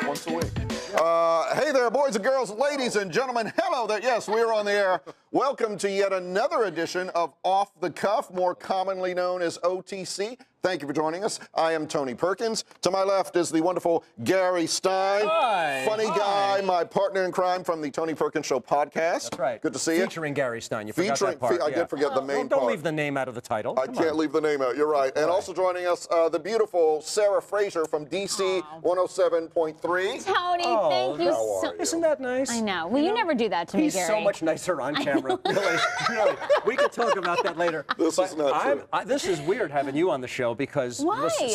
Once a week. Hey there, boys and girls, ladies and gentlemen. Hello there. Yes, we are on the air. Welcome to yet another edition of Off the Cuff, more commonly known as OTC. Thank you for joining us. I am Tony Perkins. To my left is the wonderful Gary Stein. Hi. Funny guy, my partner in crime from the Tony Perkins Show podcast. That's right. Good to see you. Featuring Gary Stein. You forgot that part. I did forget the main Don't part. leave the name out of the title. I can't leave the name out. You're right. And also joining us, the beautiful Sarah Fraser from DC 107.3. Tony, Oh, thank you how so are you? Isn't that nice? I know. Well, you never do that to me, He's Gary. so much nicer on camera. Really, really. We could talk about that later. This is not true. This is weird having you on the show because Why? listen,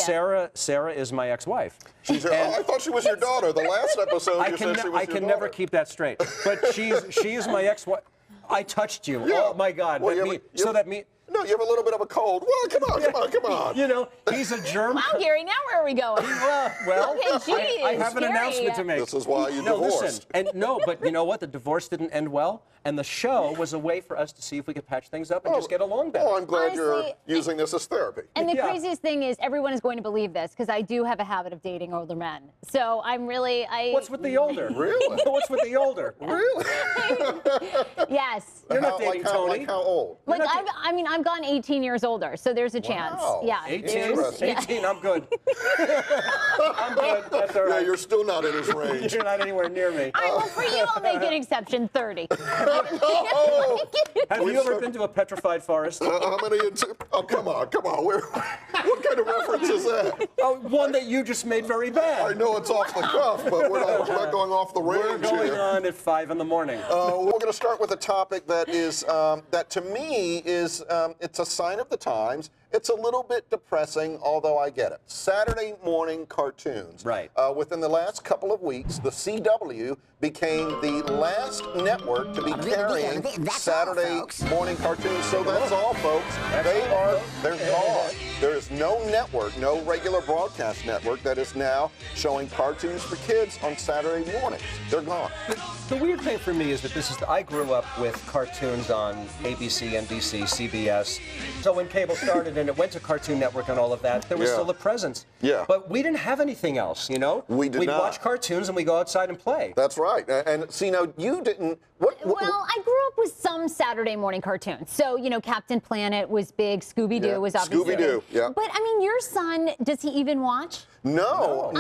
Sarah is my ex-wife. She's your, I thought she was your daughter. The last episode you said she was I your can daughter. never keep that straight. But she is my ex-wife. I touched you. Yeah. Oh my God. Well, No, you have a little bit of a cold. Well, come on. You know, he's a germ. Wow, Gary, now where are we going? Well, Okay, geez, I have an Gary. announcement to make. This is why you No, divorced. listen, but you know what? The divorce didn't end well, and the show was a way for us to see if we could patch things up and just get along better. Oh, I'm glad you're Honestly, using this as therapy. And the Yeah. craziest thing is everyone is going to believe this because I do have a habit of dating older men. So I'm really, What's with the older? Really? What's with the older? Really? yes. You're not dating Tony. Like how old? Like, I've gone 18 years older, so there's a chance. Wow. Yeah. 18? there's- yeah. 18, I'm good. I'm good. That's all Yeah, right. you're still not in his range. You're not anywhere near me. All right, well, for you, I'll make an exception, 30. Oh, Have you ever been to a petrified forest? how many? Oh, come on. What kind of reference is that? Oh, one that you just made very I bad. know it's off the cuff, but we're not going off the We're range going here. on at 5 in the morning. We're going to start with a topic that is that to me is it's a sign of the times. It's a little bit depressing, although I get it. Saturday morning cartoons. Right. Within the last couple of weeks, the CW became the last network to be carrying Saturday morning cartoons. So that's all, folks. They're gone. There is no network, no regular broadcast network that is now showing cartoons for kids on Saturday mornings. They're gone. The weird thing for me is that I grew up with cartoons on ABC, NBC, CBS. So when cable started and it went to Cartoon Network and all of that, there was Yeah. still a presence. Yeah. But we didn't have anything else, you know? We did We'd not. watch cartoons and we go outside and play. That's right. And see, now you didn't. Well, I grew up with some Saturday morning cartoons. So, you know, Captain Planet was big. Scooby-Doo Yeah. was obviously Scooby-Doo, big. yeah. But, I mean, your son, does he even watch? No. See,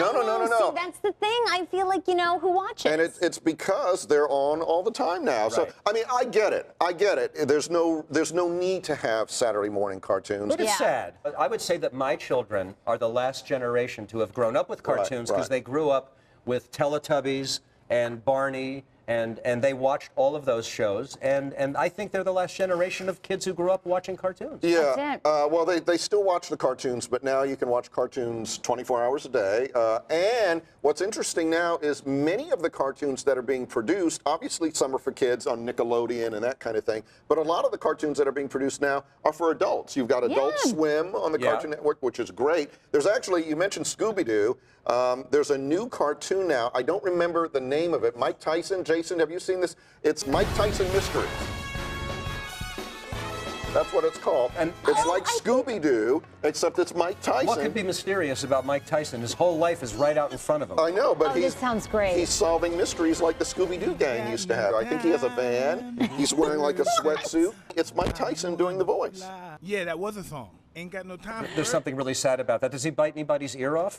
that's the thing. I feel like, you know, who watches? And it's because they're on all the time now. So Right. I mean, I get it. There's no need to have Saturday morning cartoons. But it's Yeah. sad. I would say that my children are the last generation to have grown up with cartoons because right. they grew up with Teletubbies and Barney, and they watched all of those shows. And I think they're the last generation of kids who grew up watching cartoons. Yeah. That's it. Well, they still watch the cartoons, but now you can watch cartoons 24 hours a day. And what's interesting now is many of the cartoons that are being produced, obviously some are for kids on Nickelodeon and that kind of thing, but a lot of the cartoons that are being produced now are for adults. You've got Adult Yeah. Swim on the Yeah. Cartoon Network, which is great. There's actually, you mentioned Scooby-Doo. There's a new cartoon now. I don't remember the name of it. Mike Tyson, Jason, have you seen this? It's Mike Tyson Mysteries. That's what it's called. And- it's like Scooby-Doo, except it's Mike Tyson. What could be mysterious about Mike Tyson? His whole life is right out in front of him. I know, but Oh, this sounds great. He's solving mysteries like the Scooby-Doo gang used to have. I think he has a van. He's wearing like a sweatsuit. It's Mike Tyson doing the voice. Yeah, that was a song. Ain't got no time for There's it. something really sad about that. Does he bite anybody's ear off?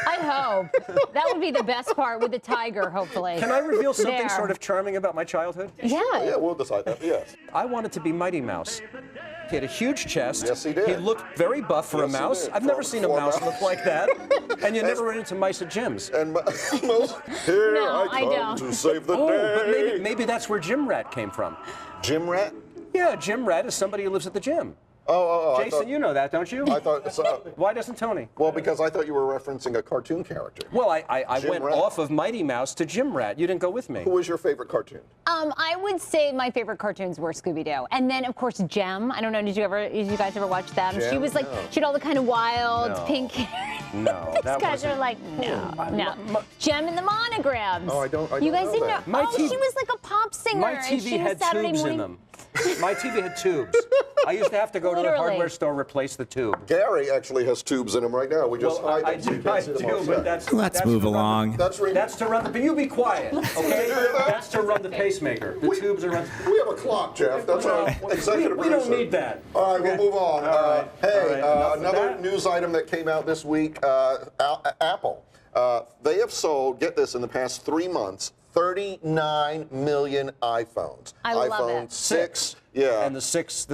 I hope. That would be the best part with the tiger, hopefully. Can I reveal something There. sort of charming about my childhood? Yeah. Yeah, we'll decide that. Yes. I wanted to be Mighty Mouse. He had a huge chest. Yes, he did. He looked very buff for a Yes, he mouse. did. I've never For- seen a for a mouse mouse. look like that. And you never run into mice at gyms. And most, here No, I I come don't. to save the Oh, day. but maybe that's where Gym Rat came from. Gym Rat? Yeah, Gym Rat is somebody who lives at the gym. Oh, I Jason, thought, you know that, don't you? I thought so. Why doesn't Tony? Well, because I thought you were referencing a cartoon character. Well, I Gym went Rat. off of Mighty Mouse to Gym Rat. You didn't go with me. Who was your favorite cartoon? I would say my favorite cartoons were Scooby-Doo. And then, of course, Jem. I don't know, did you guys ever watch them? She Jem? was like, No. she had all the kind of wild No. pink hair. No, These that guys are wasn't. like, no. Jem and the Monograms. Oh, I don't You guys know didn't that. know? My Oh, TV she was like a pop singer. My and TV she was had Saturday tubes morning. in them. My TV had tubes. I used to have to go to the Literally. hardware store, replace the tube. Gary actually has tubes in him right now. We just Well, hide I them so you do, can't see them on but set. that's Let's that's move to run the- along. That's to run the. You be quiet, okay? That's to run the pacemaker. The tubes are run. We have a clock, Jeff. That's our executive We don't producer. need that. All right, we'll move on. Hey, Enough of another that. news item that came out this week, Apple. They have sold, get this, in the past 3 months, 39 million iPhones. I love iPhone it. 6, yeah. And the six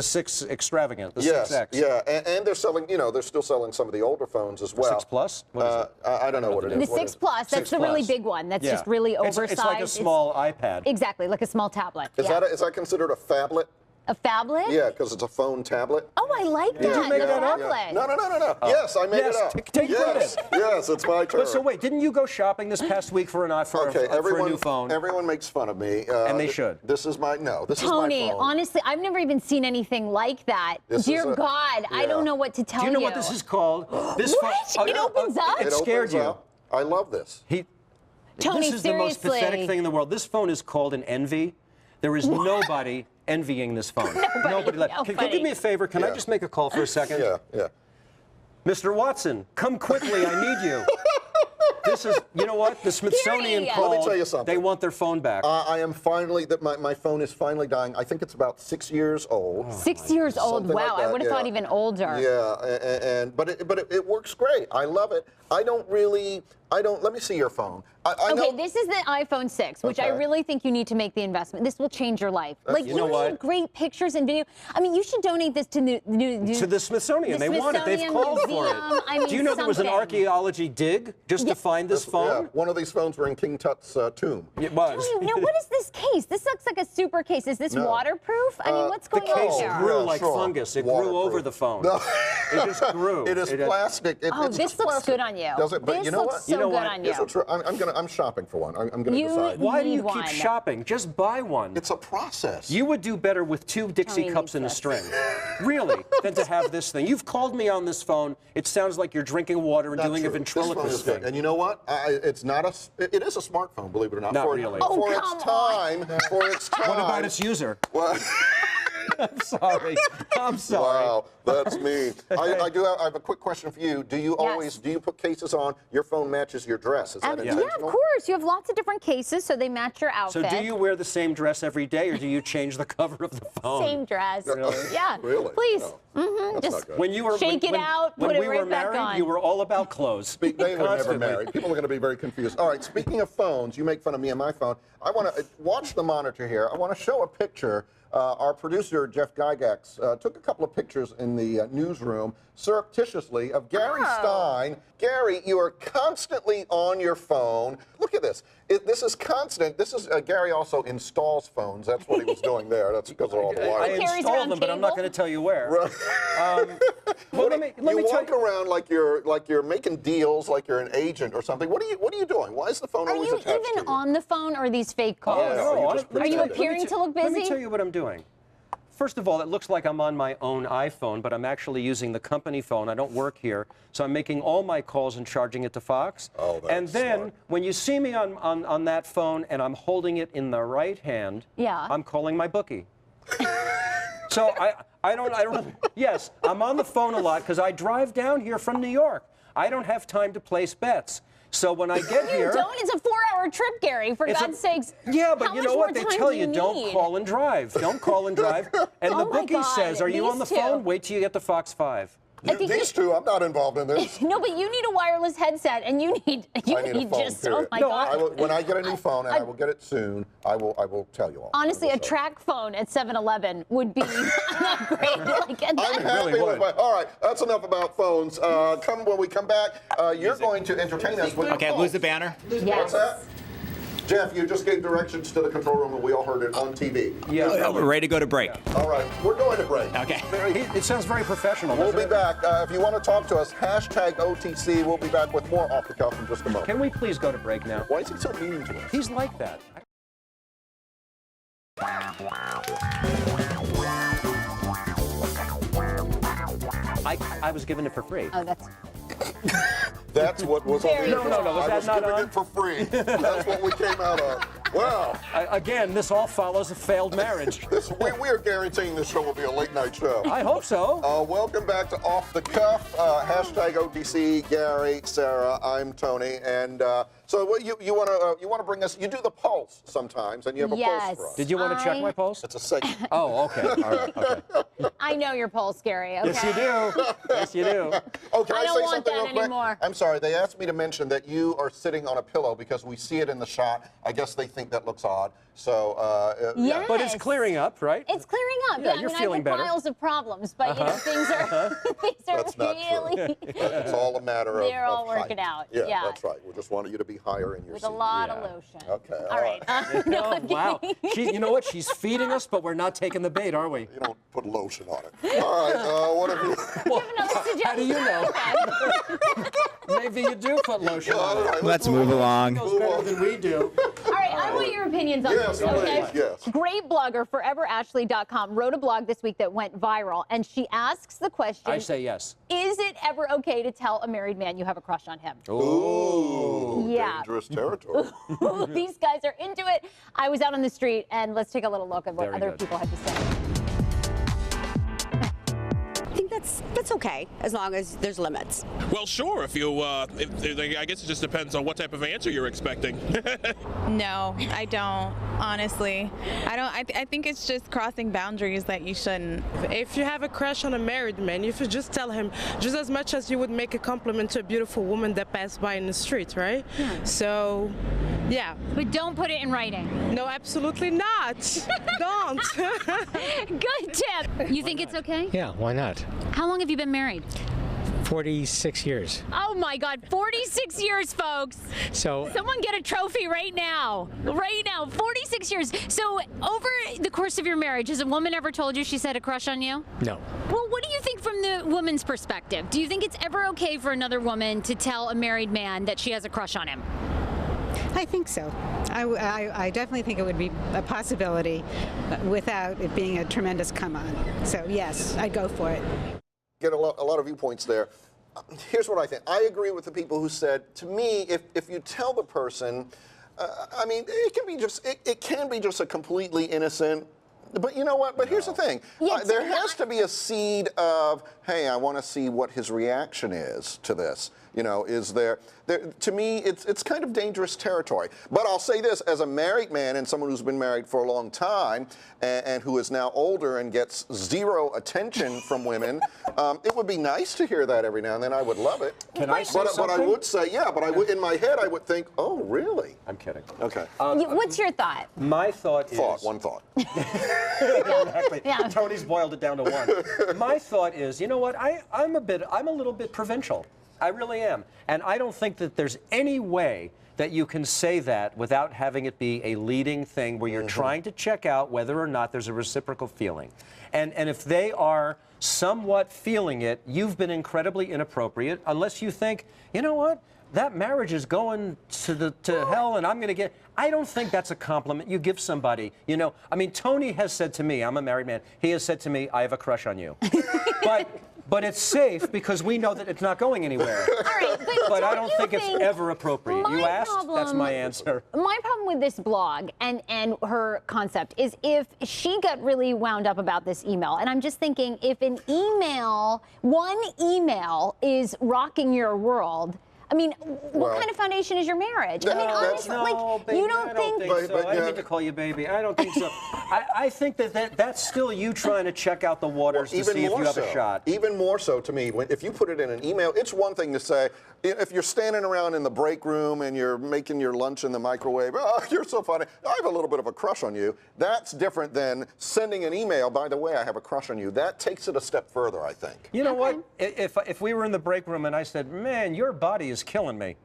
extravagant, the Yes, 6X. yeah, and they're selling, they're still selling some of the older phones as well. 6 Plus? What is it? I don't know what it is. The What 6 is it? Plus, that's 6 the really Plus. big one. That's Yeah. just really oversized. It's like a small iPad. Exactly, like a small tablet. Is that considered a phablet? a phablet? Yeah, because it's a phone tablet. Oh, I like that. you make the that up? phablet. No. Yes, I made Yes, it up. take yes, credit. yes, it's my turn. But so wait, didn't you go shopping this past week for for a new phone? Everyone makes fun of me. And they should. This is my This Tony, is my phone. honestly, I've never even seen anything like that. This Dear is a- God, I yeah. don't know what to tell Do you. you know what this is called? This What? It opens up? It scared opens you. up. I love this. Tony, This is the most seriously. pathetic thing in the world. This phone is called an Envy. There is nobody envying this phone. Nobody. Can you do me a favor? Can I Yeah. just make a call for a second? Yeah. Mr. Watson, come quickly. I need you. This is, you know what? The Smithsonian Period. called. Let me tell you something. They want their phone back. I am finally my phone is finally dying. I think it's about 6 years old. 6 years old. Something Wow, like I that, would have thought yeah. even older. Yeah, but it works great. I love it. Let me see your phone. I know, Okay, this is the iPhone 6, which I Okay. really think you need to make the investment. This will change your life. Like, You know you what? need great pictures and video. I mean, you should donate this to to the Smithsonian. the They want it. They've Smithsonian called for Museum. it. I mean, Do you know there was an something. archaeology dig just to find this yeah, phone? one of these phones were in King Tut's tomb. It was. Tony, now, what is this case? This looks like a super case. Is this No. waterproof? I mean, what's The going on case here? grew Yeah, like sure. fungus. It grew Waterproof. over the phone. No. It just grew. It is It- plastic. Oh, it's this just looks plastic. good on you. Does it? But this you know looks what? so You know good what? on Here's you. what's I'm shopping for one. I'm gonna You- decide. Why do you need keep one. shopping? Just buy one. It's a process. You would do better with 2 Dixie Tony cups and a needs string, really, than to have this thing. You've called me on this phone. It sounds like you're drinking water and Not doing true. a This phone ventriloquist is good. thing. And you know what? It's not it is a smartphone, believe it or not. Not for, really. Oh, For come its time. For its time. What about its user? Well, I'm sorry. I'm sorry. wow, that's mean. I have a quick question for you. Do you always put cases on your phone matches your dress? Is that Yeah, intentional? of course. You have lots of different cases, so they match your So outfit. do you wear the same dress every day, or do you change the cover of the phone? Same dress. Really? Yeah. Really? Please. No. That's Just not good. When you were Shake it out, when put it we right were back married, on. you were all about clothes. They were never Constantly. married. People are going to be very confused. All right, speaking of phones, you make fun of me and my phone. I want to watch the monitor here. I want to show a picture. Our producer, Jeff Gygax, took a couple of pictures in the newsroom surreptitiously of Gary Stein. Gary, you are constantly on your phone. Look at this. This is constant. This is Gary also installs phones. That's what he was doing there. That's because of all the I wires. carries installed around them, but I'm not cable? going to tell you where. Well, let me you tell walk around like you're making deals, like you're an agent or something. What are you doing? Why is the phone Are always you attached to even you? on the phone, or are these fake calls? Yeah, no, you just Are you pretend. appearing to look Let me busy? tell you what I'm doing. First of all, it looks like I'm on my own iPhone, but I'm actually using the company phone. I don't work here, so I'm making all my calls and charging it to Fox. Oh, that's and then smart. when you see me on that phone and I'm holding it in the right hand, Yeah. I'm calling my bookie. So I don't. Yes, I'm on the phone a lot because I drive down here from New York. I don't have time to place bets. So when I get You here, don't? It's a 4-hour trip, Gary, for it's a- God's sakes. Yeah, but How you much know more what? They time tell do you don't need? call and drive. Don't call and drive. And the Oh my bookie God, says, are you on the these two. phone? Wait till you get to Fox 5. I think These two, I'm not involved in this. No, but you need a wireless headset, and you need I need a phone, just. period. Oh my No, God. When I get a new phone, and I will get it soon, I will tell you all. Honestly, I a will say. track phone at 7-Eleven would be not great. Like, I'm happy really with would. All right, that's enough about phones. When we come back, you're going to entertain us with. Okay, lose the banner. What's Yes. that? Jeff, you just gave directions to the control room, and we all heard it on TV. Yeah. We're ready to go to break. All right, we're going to break. Okay. It sounds very professional. We'll doesn't be it? back. If you want to talk to us, hashtag OTC. We'll be back with more Off the Cuff in just a moment. Can we please go to break now? Why is he so mean to us? He's like that. I was given it for free. Oh, that's. That's what was on Very the No, no, no, was I that was not giving on? it for free. That's what we came out of. Well, Again, this all follows a failed marriage. we are guaranteeing this show will be a late night show. I hope so. Welcome back to Off the Cuff. Hashtag OTC, Gary, Sarah, I'm Tony. And so what you want to bring us, you do the pulse sometimes, and you have a pulse for us. Did you want to check my pulse? It's a segment. Oh, okay. All right. Okay. I know your pulse, Gary. Okay? Yes, you do. Yes, you do. Oh, can I I, don't say want something that real quick? anymore. I'm sorry. They asked me to mention that you are sitting on a pillow because we see it in the shot. I guess they think that looks odd. So, Yes. But it's clearing up, right? It's clearing up. Yeah, I you're mean, feeling I've better. had piles of problems, but you know, things are That's not really true. It's all a matter of They're all of height. working out. Yeah, Yeah. that's right. We just wanted you to be higher in your with seat. a lot Yeah. of lotion. Okay, All right. No, Oh, I'm wow. kidding. You know what? She's feeding us, but we're not taking the bait, are we? You don't put lotion on it. All right. What have you? Do you have another suggestion? How do you know? Maybe you do put lotion All on it. right, Let's move along. Knows better than we do. All right, I want your opinions on Yes, this, okay? please, yes. Great blogger, ForeverAshley.com, wrote a blog this week that went viral, and she asks the question, I say yes. is it ever okay to tell a married man you have a crush on him? Ooh, Yeah. dangerous territory. These guys are into it. I was out on the street, and let's take a little look at what Very other good. people had to say. I think that's okay as long as there's limits. Well, sure. If you, I guess it just depends on what type of answer you're expecting. No, I don't. Honestly, I don't. I think it's just crossing boundaries that you shouldn't. If you have a crush on a married man, you should just tell him just as much as you would make a compliment to a beautiful woman that passed by in the street, right? So, yeah. But don't put it in writing. No, absolutely not. Don't. Good tip. You think it's okay? Yeah, why not? How long have you been married? 46 years. Oh my God, 46 years, folks. So Someone get a trophy right now. Right now, 46 years. So over the course of your marriage, has a woman ever told you she's had a crush on you? no. Well, what do you think from the woman's perspective? Do you think it's ever okay for another woman to tell a married man that she has a crush on him? I think so. I definitely think it would be a possibility without it being a tremendous come on. So yes, I'd go for it. Get a lot of viewpoints there. Here's what I think. I agree with the people who said, to me, if you tell the person, I mean, it can be just a completely innocent. But you know what? But here's the thing. Yeah, There has to be a seed of, hey, I want to see what his reaction is to this. You know, is there to me, it's kind of dangerous territory. But I'll say this, as a married man and someone who's been married for a long time and who is now older and gets zero attention from women, it would be nice to hear that every now and then. I would love it. Can I say But I something? would say, yeah, but I would, in my head, I would think, oh, really? I'm kidding. Okay. What's your thought? My thought is... One thought. Exactly. Yeah. Tony's boiled it down to one. My thought is, you know what? I'm a little bit provincial. I really am. And I don't think that there's any way that you can say that without having it be a leading thing where you're trying to check out whether or not there's a reciprocal feeling. And if they are somewhat feeling it, you've been incredibly inappropriate unless you think, you know what? That marriage is going to hell and I'm going to get... I don't think that's a compliment you give somebody. You know, I mean, Tony has said to me, I'm a married man, he has said to me, I have a crush on you. But it's safe because we know that it's not going anywhere. All right, But I don't you think it's ever appropriate. You asked, that's my answer. My problem with this blog and her concept is if she got really wound up about this email, and I'm just thinking if one email is rocking your world, I mean, what kind of foundation is your marriage? I mean, honestly, Baby, you don't think... so. I didn't mean to call you baby. I don't think so. I think that's still you trying to check out the waters to see if you have a shot. Even more so to me, if you put it in an email, it's one thing to say, if you're standing around in the break room and you're making your lunch in the microwave, oh, you're so funny, I have a little bit of a crush on you. That's different than sending an email, by the way, I have a crush on you. That takes it a step further, I think. You know what? If we were in the break room and I said, man, your body is killing me.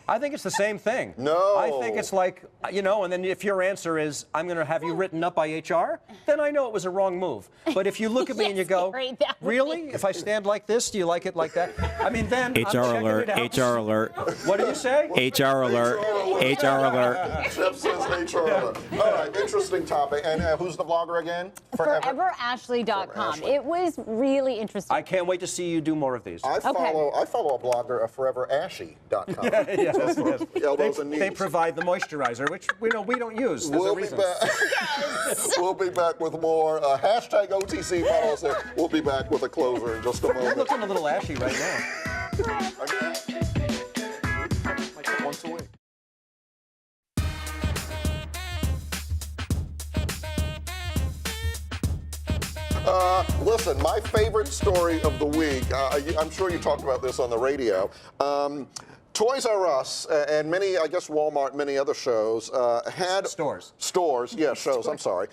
I think it's the same thing. No. I think it's like, you know, and then if your answer is, I'm going to have you written up by HR, then I know it was a wrong move. But if you look at me and you go, really? If I stand like this, do you like it like that? I mean, then HR alert, HR alert. What did you say? HR alert, HR alert. Jeff says HR alert. All right, interesting topic. And who's the blogger again? ForeverAshley.com. It was really interesting. I can't wait to see you do more of these. I follow a blogger, ForeverAshy.com. Yeah. just for elbows and knees. They provide the moisturizer, which we don't use. There's a reason. We'll be back with more. Hashtag OTC. Follow us there. We'll be back with a closer in just a moment. You're looking a little ashy right now. Once a week. Listen, my favorite story of the week, I'm sure you talked about this on the radio. Toys R Us and many, I guess Walmart, many other shows had... Stores, yeah, shows, I'm sorry.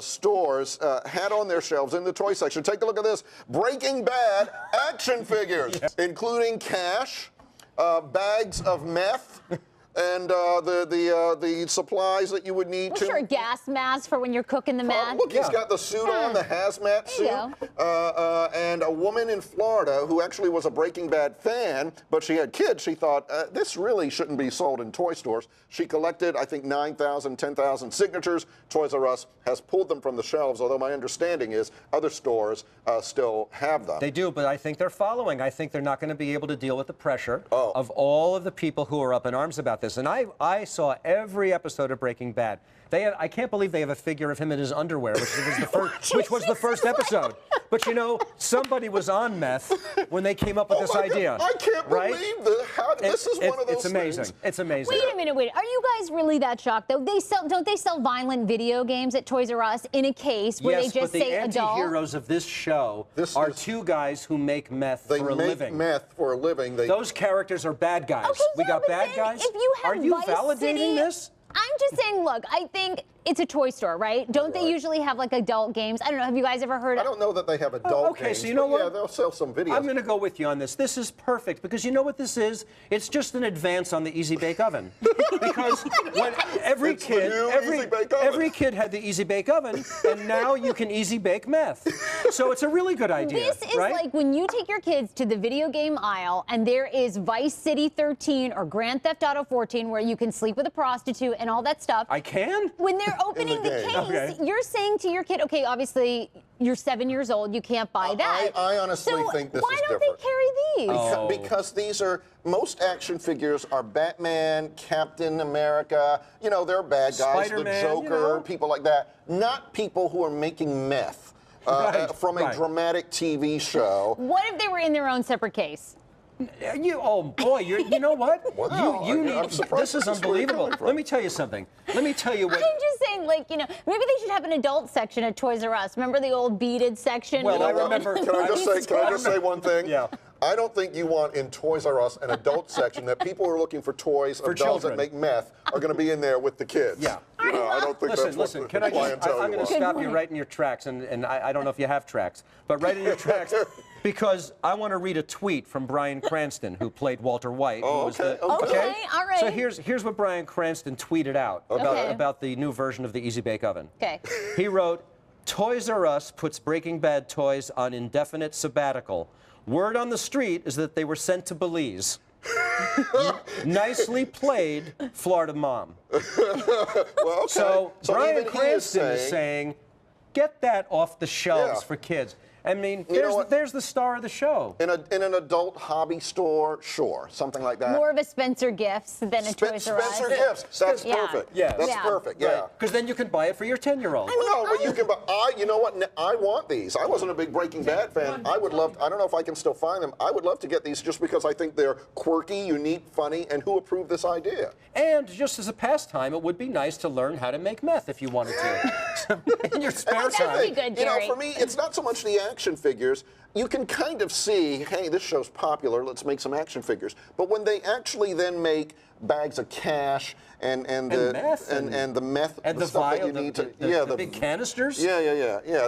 Stores had on their shelves in the toy section, take a look at this, Breaking Bad action figures, including cash, bags of meth, and the supplies that you would need to... Sure, gas mask for when you're cooking the meth. Look, he's got the suit on, the hazmat suit. And a woman in Florida who actually was a Breaking Bad fan, but she had kids, she thought, this really shouldn't be sold in toy stores. She collected, I think, 9,000, 10,000 signatures. Toys R Us has pulled them from the shelves, although my understanding is other stores still have them. They do, but I think they're following. I think they're not going to be able to deal with the pressure of all of the people who are up in arms about this. And I saw every episode of Breaking Bad. I can't believe they have a figure of him in his underwear, which was the first episode. But you know, somebody was on meth when they came up with this idea. I can't believe this is one of those It's amazing. things. It's amazing. Wait a minute. Are you guys really that shocked, though? Don't they sell violent video games at Toys R Us in a case where they just say adult? Yes, but the anti-heroes of this show are two guys who make meth for a living. They make meth for a living. Those characters are bad guys. Okay, we got bad guys. If you have Are you Vice validating City, this? I'm just saying, look, I think it's a toy store, right? Don't they usually have like adult games? I don't know. Have you guys ever heard? I don't know that they have adult games. So you know what? Yeah, they'll sell some videos. I'm going to go with you on this. This is perfect because you know what this is? It's just an advance on the Easy Bake Oven. Because when every kid had the Easy Bake Oven, and now you can easy bake meth. So it's a really good idea. This is right? like when you take your kids to the video game aisle and there is Vice City 13 or Grand Theft Auto 14 where you can sleep with a prostitute and all that stuff. I can? When they're opening the case, you're saying to your kid, okay, obviously you're 7 years old, you can't buy that. I honestly think this is different. Why don't they carry these? Because these are, most action figures are Batman, Captain America, you know, they're bad guys, the Joker, people like that. Not people who are making meth from a dramatic TV show. What if they were in their own separate case? Oh boy, you know what? Wow, I'm surprised this is unbelievable. Let me tell you something. Let me tell you what. I'm just saying, like, you know, maybe they should have an adult section at Toys R Us. Remember the old beaded section? Well, I remember. Can I just say one thing? Yeah. I don't think you want in Toys R Us an adult section that people who are looking for toys of dolls that make meth are going to be in there with the kids. Yeah. You know, I don't think that's what the clientele I'm going to stop you right in your tracks, and I don't know if you have tracks, but right in your tracks, because I want to read a tweet from Bryan Cranston, who played Walter White. Okay, all right. So here's what Bryan Cranston tweeted out about the new version of the Easy Bake Oven. Okay. He wrote, Toys R Us puts Breaking Bad toys on indefinite sabbatical. Word on the street is that they were sent to Belize. Nicely played, Florida mom. Well, okay. So Bryan Cranston is saying, get that off the shelves for kids. I mean, there's the star of the show. In an adult hobby store, sure, something like that. More of a Spencer Gifts than a Toys R Us. Spencer Gifts, that's perfect. Yeah. That's perfect, yeah. Because then you can buy it for your 10-year-old. But you can buy, you know what, I want these. I wasn't a big Breaking Bad fan. I would love, I don't know if I can still find them. I would love to get these just because I think they're quirky, unique, funny, and who approved this idea? And just as a pastime, it would be nice to learn how to make meth if you wanted to. In your spare time. You know, for me, it's not so much the action figures. You can kind of see, hey, this show's popular, let's make some action figures. But when they actually then make bags of cash and the meth and the stuff that you need to the big canisters. Yeah.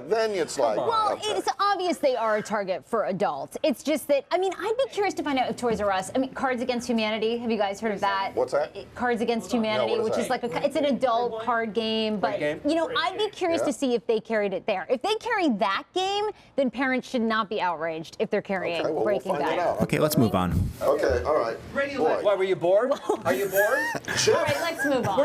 Then it's like, well, it's obvious they are a target for adults. It's just that, I mean, I'd be curious to find out if Toys R Us, I mean, Cards Against Humanity. Have you guys heard of that? What's that? Cards Against Humanity, which is like it's an adult card game. But you know, I'd be curious to see if they carried it there. If they carry that game, then parents should not be outraged if they're carrying Breaking Bad. Okay, let's move on. Okay, all right. Why, were you bored? Are you bored? All right, let's move on.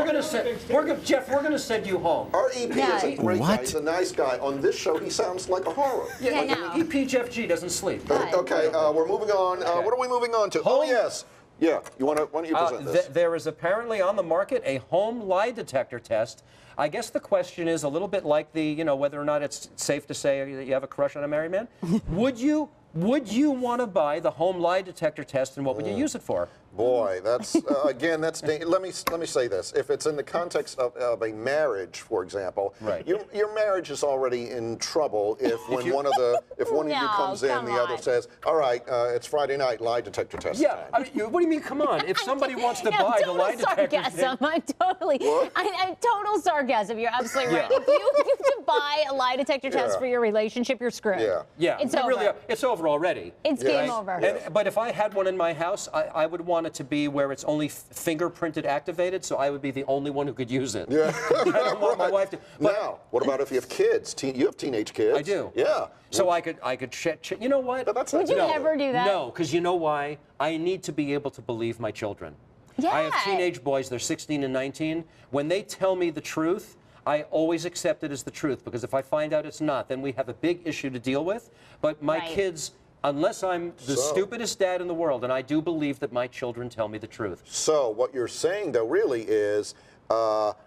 Jeff, we're gonna send you home. Our EP is a great guy. He's a nice guy. On this show, he sounds like a horror. EP Jeff G doesn't sleep. Okay, we're moving on. What are we moving on to? Oh, yes. Yeah, why don't you present this? There is apparently on the market a home lie detector test. I guess the question is a little bit like whether or not it's safe to say that you have a crush on a married man. Would you want to buy the home lie detector test, and what would you use it for? Boy, that's again, that's let me say this. If it's in the context of a marriage, for example, right. your marriage is already in trouble if when one of you comes in, the other says, "All right, it's Friday night, lie detector test." Yeah, time. I mean, what do you mean? Come on! If somebody wants to buy the lie detector, sarcasm. I'm total sarcasm. You're absolutely right. Yeah. If you have to buy a lie detector test for your relationship, you're screwed. Yeah, it's you over. really are. It's over already. It's game over. But if I had one in my house, I would want it to be where it's only fingerprinted activated, so I would be the only one who could use it. Yeah. I don't want my wife to. But now, what about if you have kids? You have teenage kids. I do. Yeah. So I could you know what? Would you ever do that? No, because you know why? I need to be able to believe my children. Yeah. I have teenage boys, they're 16 and 19. When they tell me the truth, I always accept it as the truth, because if I find out it's not, then we have a big issue to deal with. But my kids, unless I'm the stupidest dad in the world, and I do believe that my children tell me the truth. So what you're saying, though, really is, I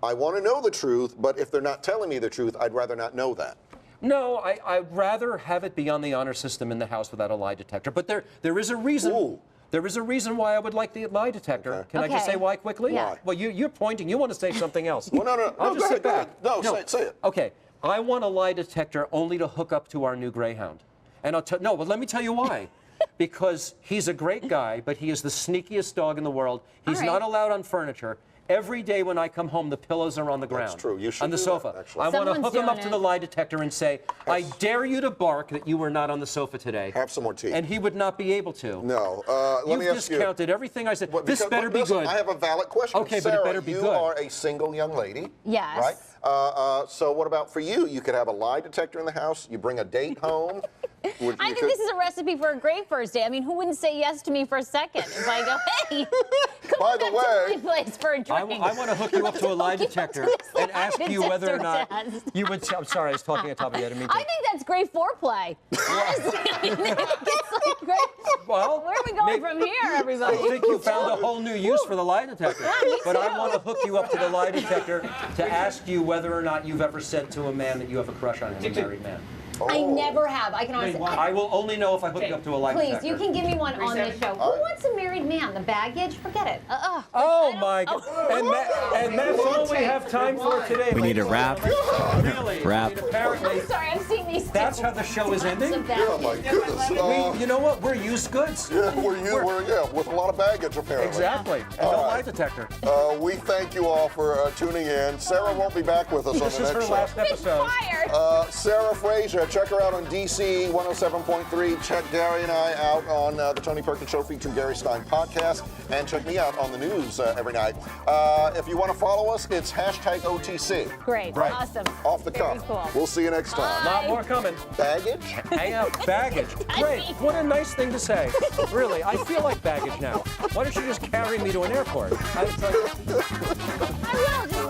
want to know the truth, but if they're not telling me the truth, I'd rather not know that. No, I'd rather have it be on the honor system in the house without a lie detector. But there is a reason. Ooh. There is a reason why I would like the lie detector. Okay. Can I just say why quickly? Yeah. Well, you're pointing. You want to say something else. Well, no. I'll just go sit ahead, back. go ahead. No, say it. Okay. I want a lie detector only to hook up to our new Greyhound. And let me tell you why. Because he's a great guy, but he is the sneakiest dog in the world. He's not allowed on furniture. Every day when I come home, the pillows are on the ground. That's true. You should on the do sofa. that, actually. I want to Someone's hook him up doing to it. the lie detector and say, I dare you to bark that you were not on the sofa today. Have some more tea. And he would not be able to. No. Let me You've ask you. discounted everything I said. This better be listen, good. I have a valid question. Okay, Sarah, but it better be you good. are a single young lady. Yes. Right? So what about for you? You could have a lie detector in the house. You bring a date home. I think this is a recipe for a great first date. I mean, who wouldn't say yes to me for a second if I go, hey, come By on the to way, my place for a drink. I want to hook you up to a lie detector and ask you whether or not you would. I'm sorry, I was talking on top of you. I didn't mean to. I think that's great foreplay. Honestly, I think it's like great. Well, where are we going from here, everybody? I think you found a whole new use for the lie detector. But I want to hook you up to the lie detector to ask you whether or not you've ever said to a man that you have a crush on him, a married man. I never have. I can honestly. I will only know if I hook you up to a lie Please, detector. you can give me one on this show. Who wants a married man? The baggage? Forget it. Oh my God! And that's all we have time for today. We need a wrap. Really? Wrap. Apparently, I'm sorry, I'm seeing these. that's how the show is ending. Oh my goodness. You know what? We're used goods. Yeah, we're with a lot of baggage apparently. Exactly. And no lie detector. We thank you all for tuning in. Sarah won't be back with us This on is the her next last episode. Fired. Sarah Fraser, check her out on DC 107.3. Check Gary and I out on the Tony Perkins Show featuring Gary Stein podcast, and check me out on the news every night. If you want to follow us, it's #OTC. Great. Right. Awesome. Off the Very cuff. cool. We'll see you next time. A lot more coming. Baggage? Hang out. Baggage. Great. What a nice thing to say. Really, I feel like baggage now. Why don't you just carry me to an airport? I will. Just